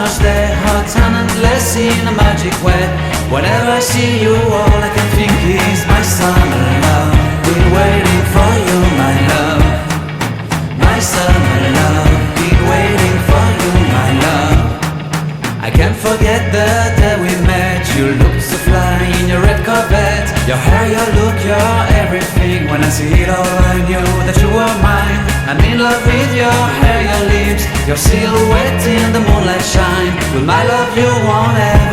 summers they hot and endless in a magic way. Whenever I see you, all I can think is my summer love. Been waiting for you, my love. My summer love. Been waiting for you, my love. I can't forget the day we met. You looked so fly in your red Corvette. Your hair, your look, your everything. When I see it all, I knew that you were mine. I'm in love with your hair, your lips, your silhouette in the moonlight shine. With my love you won't have